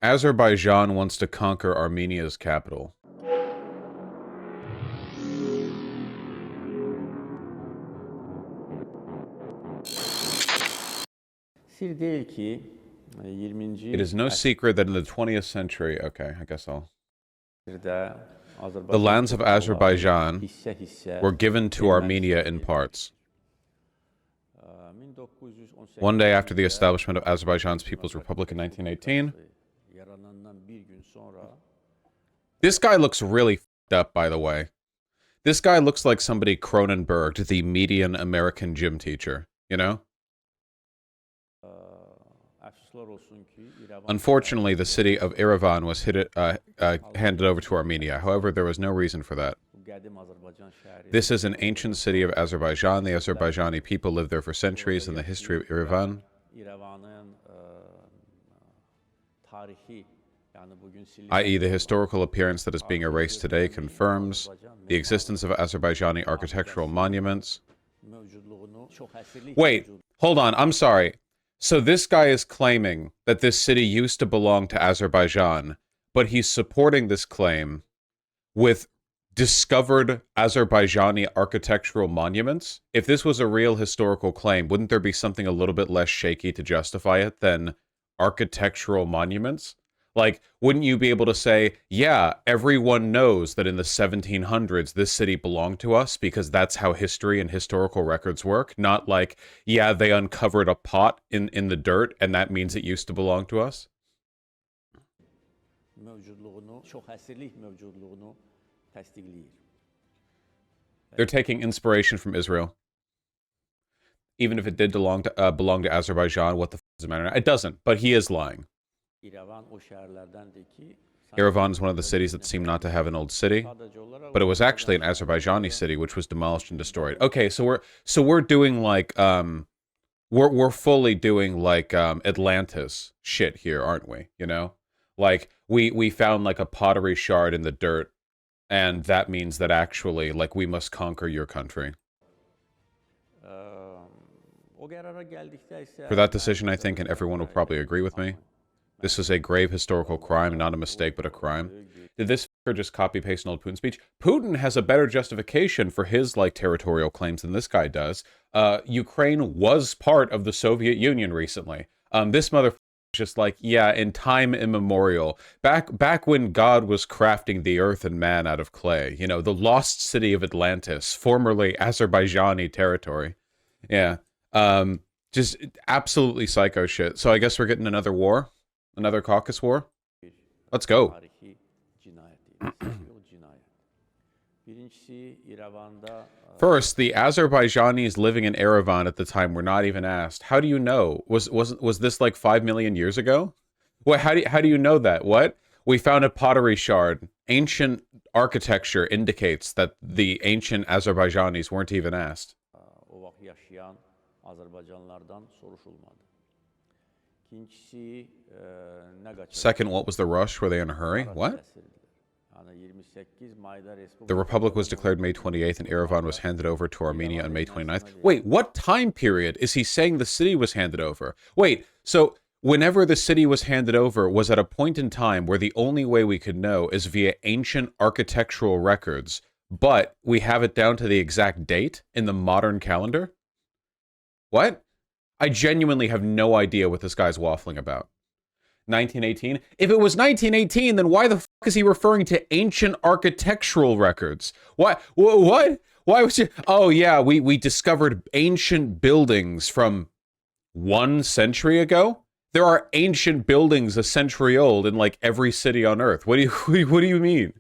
Azerbaijan wants to conquer Armenia's capital. Sır değil ki 20. It is no secret that in the 20th century, okay, I guess I'll. asırda The Azerbaycan lands of toprakları Azerbaijan hisse hisse were given to Armenia in parts. 1918 One day after the yılında establishment of Azerbaijan's People's Republic in 1918, yaranandan bir gün sonra this guy looks really f***ed up, by the way. This guy looks like somebody Cronenberged, the median American gym teacher, you know? afsuslar olsun ki İrevan Unfortunately, the city of Yerevan was handed over to Armenia. However, there was no reason for that. bu qədim Azərbaycan şəhəri This is an ancient city of Azerbaijan. The Azerbaijani people lived there for centuries, and the history of Yerevan, İrevanın tarihi yani bugün i.e. the historical appearance that is being erased today, confirms the existence of Azerbaijani architectural monuments. mövcudluğunu çok əsirlik Wait, hold on, I'm sorry. So this guy is claiming that this city used to belong to Azerbaijan, but he's supporting this claim with discovered Azerbaijani architectural monuments. If this was a real historical claim, wouldn't there be something a little bit less shaky to justify it than architectural monuments? Like, wouldn't you be able to say, yeah, everyone knows that in the 1700s this city belonged to us because that's how history and historical records work? Not like, yeah, they uncovered a pot in the dirt and that means it used to belong to us? mövcudluğunu çok əsirlik mövcudluğunu təsdiqləyir. They're taking inspiration from Israel. Even if it did belong to Azerbaijan, what the f does it matter? It doesn't, but he is lying. İrevan o şəhərlərdəndir ki Yerevan is one of the cities that seem not to have an old city, sadəcə olaraq but it was actually an Azerbaijani city which was demolished and destroyed. Okay, so we're doing like we're fully doing like Atlantis shit here, aren't we? You know? Like we found like a pottery shard in the dirt, and that means that actually like we must conquer your country. o qərara gəldikdə isə For that decision, I think, and everyone will probably agree with me, this is a grave historical crime, not a mistake, but a crime. Did this fucker just copy-paste an old Putin speech? Putin has a better justification for his, like, territorial claims than this guy does. Ukraine was part of the Soviet Union recently. This motherfucker is just like, yeah, in time immemorial, back when God was crafting the earth and man out of clay, you know, the lost city of Atlantis, formerly Azerbaijani territory. Yeah. Just absolutely psycho shit. So I guess we're getting another war? Another Caucasus War? Let's go. tarihi cinayət deyil. O cinayət. Birincisi İrəvanda First, the Azerbaijanis living in Yerevan at the time were not even asked. How do you know? Was this like 5 million years ago? What? How do you know that? What? We found a pottery shard. Ancient architecture indicates that the ancient Azerbaijanis weren't even asked. o vaxt yaşayan Azərbaycanlılardan soruşulmadı. İkincisi nə qaçır? Second, what was the rush? Were they in a hurry? What? Yəni 28 mayda The Republic was declared May 28th and Yerevan was handed over to Armenia on May 29th. Wait, what time period is he saying the city was handed over? Wait, so whenever the city was handed over was at a point in time where the only way we could know is via ancient architectural records, but we have it down to the exact date in the modern calendar? What? I genuinely have no idea what this guy's waffling about. 1918? If it was 1918, then why the fuck is he referring to ancient architectural records? What? What? Why was he? Oh yeah, we discovered ancient buildings from 1 century ago. There are ancient buildings a century old in like every city on Earth. What do you mean?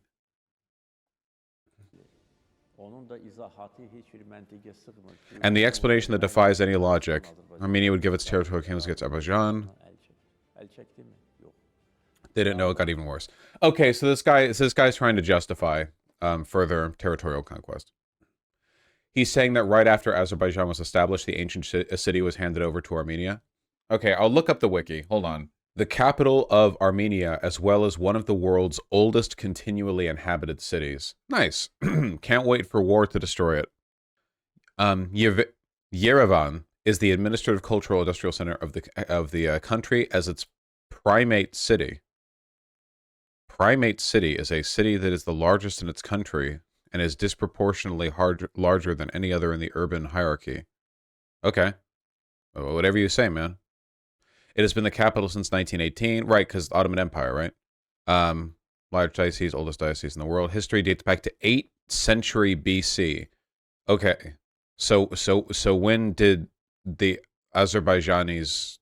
onun da izahatı heç bir məntiqə sığmır ki. And the explanation that defies any logic. Armenia would give its territorial claims against Azerbaijan. Əl çəkdi mi? Yox. They didn't know it got even worse. Okay, so this guy's trying to justify further territorial conquest. He's saying that right after Azerbaijan was established, the ancient city was handed over to Armenia. Okay, I'll look up the wiki. Hold on. The capital of Armenia, as well as one of the world's oldest continually inhabited cities. Nice. Can't wait for war to destroy it. Yerevan is the administrative, cultural, industrial center of the country as its primate city. primate city is a city that is the largest in its country and is disproportionately larger than any other in the urban hierarchy. Okay. Well, whatever you say, man. It has been the capital since 1918. Right, because Ottoman Empire, right? Large diocese, oldest diocese in the world. History dates back to 8th century BC. Okay. So when did the Azerbaijanis...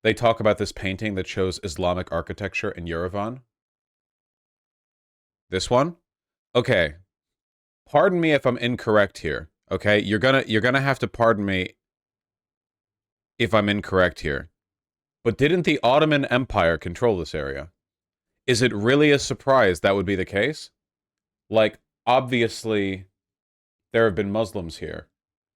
They talk about this painting that shows Islamic architecture in Yerevan? This one? Okay. Pardon me if I'm incorrect here. Okay? You're gonna have to pardon me if I'm incorrect here. But didn't the Ottoman Empire control this area? Is it really a surprise that would be the case? Like, obviously, there have been Muslims here.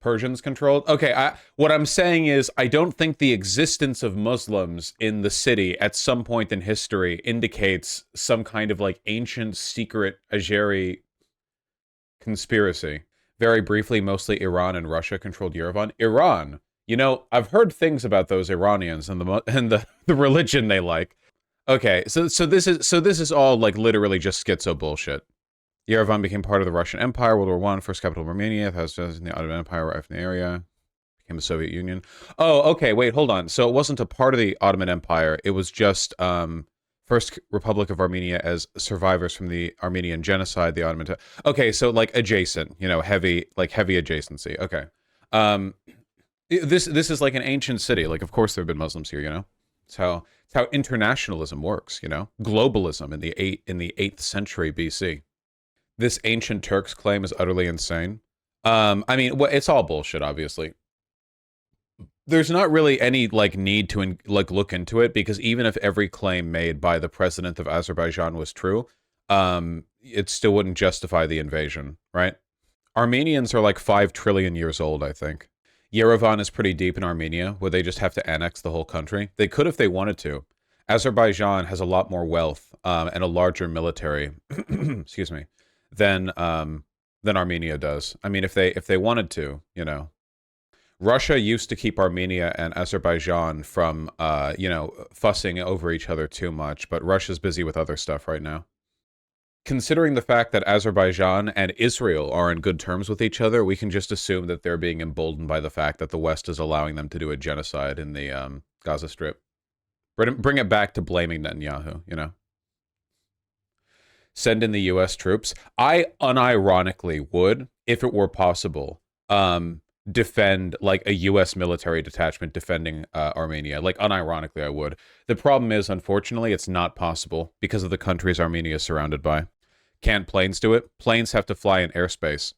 Persians controlled? Okay, what I'm saying is, I don't think the existence of Muslims in the city at some point in history indicates some kind of, like, ancient, secret Azeri conspiracy. Very briefly, mostly Iran and Russia controlled Yerevan. Iran! You know, I've heard things about those Iranians and the religion they like. Okay, so this is all like literally just schizo bullshit. Yerevan became part of the Russian Empire, World War I, first capital of Armenia, has in the Ottoman Empire arrived in the area, became the Soviet Union. Oh, okay, wait, hold on. So it wasn't a part of the Ottoman Empire, it was just First Republic of Armenia as survivors from the Armenian genocide, the Ottoman... Okay, so like adjacent, you know, heavy adjacency. Okay. This is like an ancient city. Like, of course there have been Muslims here, you know? It's how internationalism works, you know? Globalism in the 8th century BC. This ancient Turks claim is utterly insane. I mean, it's all bullshit, obviously. There's not really any, like, need to, look into it, because even if every claim made by the president of Azerbaijan was true, it still wouldn't justify the invasion, right? Armenians are like 5 trillion years old, I think. Yerevan is pretty deep in Armenia, where they just have to annex the whole country. They could if they wanted to. Azerbaijan has a lot more wealth and a larger military, excuse me, than Armenia does. I mean, if they wanted to, you know. Russia used to keep Armenia and Azerbaijan from, you know, fussing over each other too much, but Russia's busy with other stuff right now. Considering the fact that Azerbaijan and Israel are in good terms with each other, we can just assume that they're being emboldened by the fact that the West is allowing them to do a genocide in the Gaza Strip. Bring it back to blaming Netanyahu, you know? Send in the U.S. troops. I unironically would, if it were possible, defend, like, a U.S. military detachment defending Armenia. Like, unironically, I would. The problem is, unfortunately, it's not possible because of the countries Armenia is surrounded by. Can't planes do it? Planes have to fly in airspace.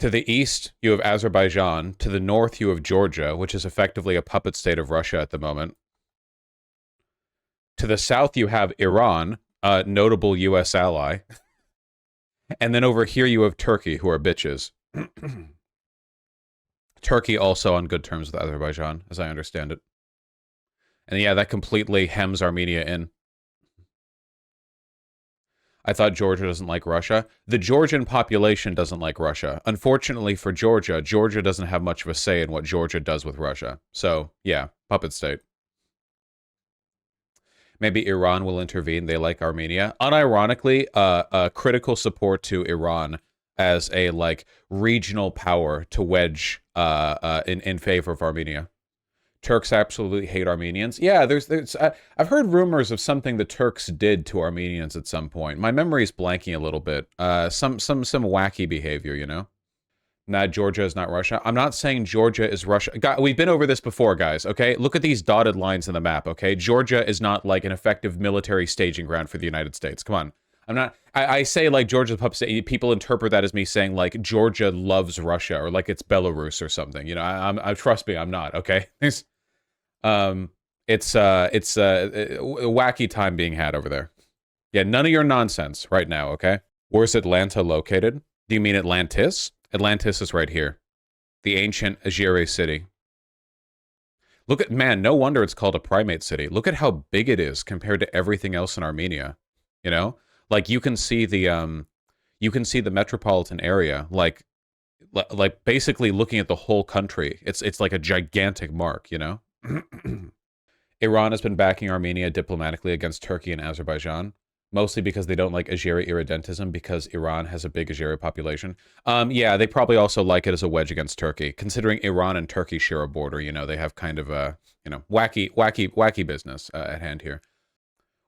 To the east, you have Azerbaijan. To the north, you have Georgia, which is effectively a puppet state of Russia at the moment. To the south, you have Iran, a notable U.S. ally. And then over here, you have Turkey, who are bitches. Turkey also on good terms with Azerbaijan, as I understand it. And yeah, that completely hems Armenia in. I thought Georgia doesn't like Russia. The Georgian population doesn't like Russia. Unfortunately for Georgia, Georgia doesn't have much of a say in what Georgia does with Russia. So, yeah, puppet state. Maybe Iran will intervene. They like Armenia. Unironically, critical support to Iran as a, like, regional power to wedge in favor of Armenia. Turks absolutely hate Armenians. Yeah, I've heard rumors of something the Turks did to Armenians at some point. My memory's blanking a little bit. Some wacky behavior, you know? Nah, Georgia is not Russia. I'm not saying Georgia is Russia. God, we've been over this before, guys, okay? Look at these dotted lines in the map, okay? Georgia is not, like, an effective military staging ground for the United States. Come on. I'm not... I say, like, Georgia's puppet state. People interpret that as me saying, like, Georgia loves Russia, or, like, it's Belarus or something. You know, trust me, I'm not, okay? It's a wacky time being had over there. Yeah, none of your nonsense right now, okay? Where's Atlanta located? Do you mean Atlantis? Atlantis is right here. The ancient Azeri city. Look at, man, no wonder it's called a primate city. Look at how big it is compared to everything else in Armenia. You know? Like, you can see the metropolitan area, like basically looking at the whole country. It's like a gigantic mark, you know? Iran has been backing Armenia diplomatically against Turkey and Azerbaijan. Mostly because they don't like Azeri irredentism because Iran has a big Azeri population. Yeah, they probably also like it as a wedge against Turkey, considering Iran and Turkey share a border. You know, they have kind of a wacky business at hand here.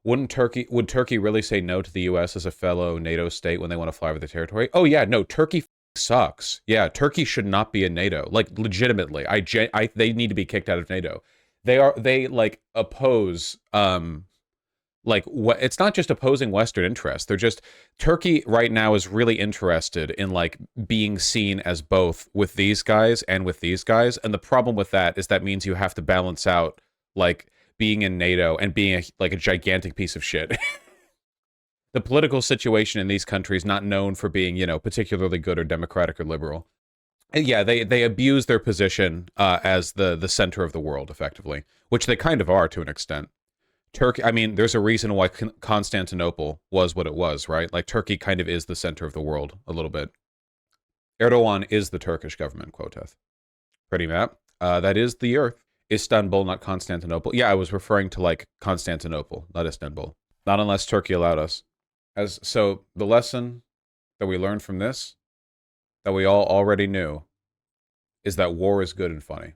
Would Turkey really say no to the U.S. as a fellow NATO state when they want to fly over the territory? Oh yeah, no, Turkey sucks. Yeah, Turkey should not be in NATO. Like legitimately, they need to be kicked out of NATO. They like oppose like what, it's not just opposing Western interests. They're just, Turkey right now is really interested in like being seen as both with these guys and with these guys. And the problem with that is that means you have to balance out like being in NATO and being like a gigantic piece of shit. The political situation in these countries not known for being, you know, particularly good or democratic or liberal. And yeah, they abuse their position as the center of the world effectively, which they kind of are to an extent. Turkey, I mean, there's a reason why Constantinople was what it was, right? Like, Turkey kind of is the center of the world a little bit. Erdogan is the Turkish government, Quoteth. Pretty map. That is the earth. Istanbul, not Constantinople. Yeah, I was referring to, like, Constantinople, not Istanbul. Not unless Turkey allowed us. So, the lesson that we learned from this, that we all already knew, is that war is good and funny.